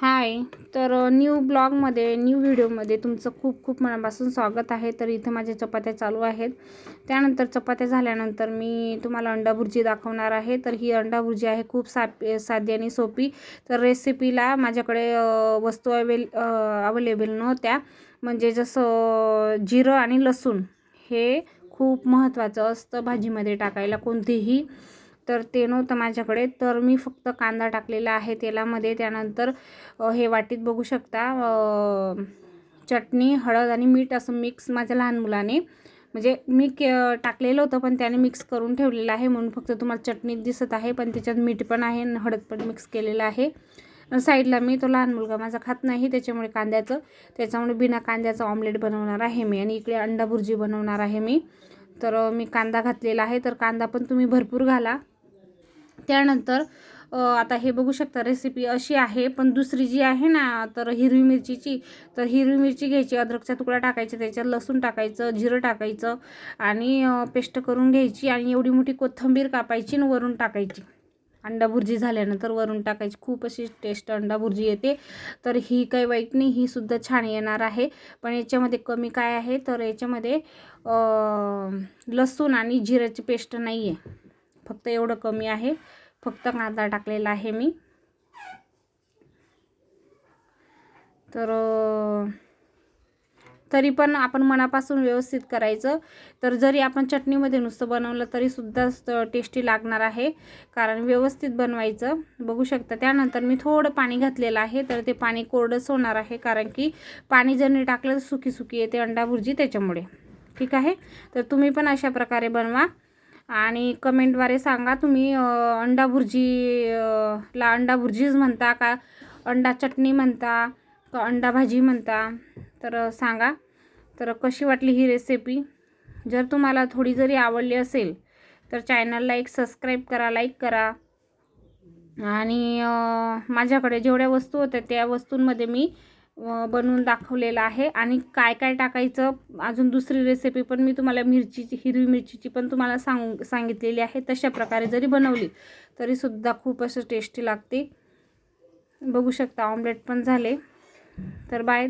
हाय. तर न्यू ब्लॉगमध्ये न्यू व्हिडिओमध्ये तुमचं खूप खूप मनापासून स्वागत आहे. तर इथं माझ्या चपात्या चालू आहेत. त्यानंतर चपात्या झाल्यानंतर मी तुम्हाला अंडा भुर्जी दाखवणार आहे. तर ही अंडा भुर्जी आहे खूप साधी आणि सोपी. तर रेसिपीला माझ्याकडे वस्तू अवेलेबल नव्हत्या. म्हणजे जसं जिरं आणि लसूण हे खूप महत्त्वाचं असतं भाजीमध्ये टाकायला कोणतीही. तर ते नव्हतं माझ्याकडे. तर मी फक्त कांदा टाकलेला आहे तेलामध्ये. त्यानंतर हे वाटीत बघू शकता चटणी, हळद आणि मीठ असं मिक्स माझ्या लहान मुलाने म्हणजे मी टाकलेलं होतं, पण त्याने मिक्स करून ठेवलेलं आहे म्हणून फक्त तुम्हाला चटणी दिसत आहे, पण त्याच्यात मीठ पण आहे आणि हळद पण मिक्स केलेलं आहे. साईडला मी तो लहान मुलगा माझा खात नाही त्याच्यामुळे त्याच्यामुळे बिना कांद्याचं ऑमलेट बनवणार आहे मी. आणि इकडे अंडा भुर्जी बनवणार आहे मी. तर मी कांदा घातलेला आहे. तर कांदा पण तुम्ही भरपूर घाला. त्यानंतर आता हे बघू शकता रेसिपी अशी आहे, पण दुसरी जी आहे ना तर हिरवी मिरचीची. तर हिरवी मिरची घ्यायची, अद्रकचा तुकडा टाकायचा, त्याच्यात लसूण टाकायचं, जिरं टाकायचं आणि पेस्ट करून घ्यायची आणि एवढी मोठी कोथिंबीर कापायची आणि वरून टाकायची. अंडा भुर्जी झाल्यानंतर वरून टाकायची. खूप अशी टेस्ट अंडा भुर्जी येते. तर ही काही वाईट नाही, ही सुद्धा छान येणार आहे. पण याच्यामध्ये कमी काय आहे, तर याच्यामध्ये लसूण आणि जिऱ्याची पेस्ट नाही आहे, फक्त एवढं कमी आहे. फक्त कांदा टाकलेला आहे मी. तर तरी पण आपण मनापासून व्यवस्थित करायचं. तर जरी आपण चटणीमध्ये नुसतं बनवलं तरीसुद्धा टेस्टी लागणार आहे, कारण व्यवस्थित बनवायचं. बघू शकता. त्यानंतर मी थोडं पाणी घातलेलं आहे. तर ते पाणी कोरडंच होणार आहे, कारण की पाणी जर नाही टाकलं तर सुकी सुकी येते अंडा भुर्जी, त्याच्यामुळे. ठीक आहे. तर तुम्ही पण अशा प्रकारे बनवा आणि कमेंटद्वारे सांगा तुम्ही अंडा भुर्जीला अंडा भुर्जीच म्हणता का, अंडा चटणी म्हणता का, अंडा भाजी म्हणता. तर सांगा. तर कशी वाटली ही रेसिपी. जर तुम्हाला थोडी जरी आवडली असेल तर चॅनलला एक सबस्क्राईब करा, लाईक करा. आणि माझ्याकडे जेवढ्या वस्तू होत्या त्या वस्तूंमध्ये मी बनवून दाखवलेलं आहे. आणि काय काय टाकायचं, अजून दुसरी रेसिपी पण मी तुम्हाला हिरवी मिरचीची पण तुम्हाला सांगितलेली आहे. तशा प्रकारे जरी बनवली तरीसुद्धा खूप असं टेस्टी लागते. बघू शकता ऑमलेट पण झाले. तर बाय.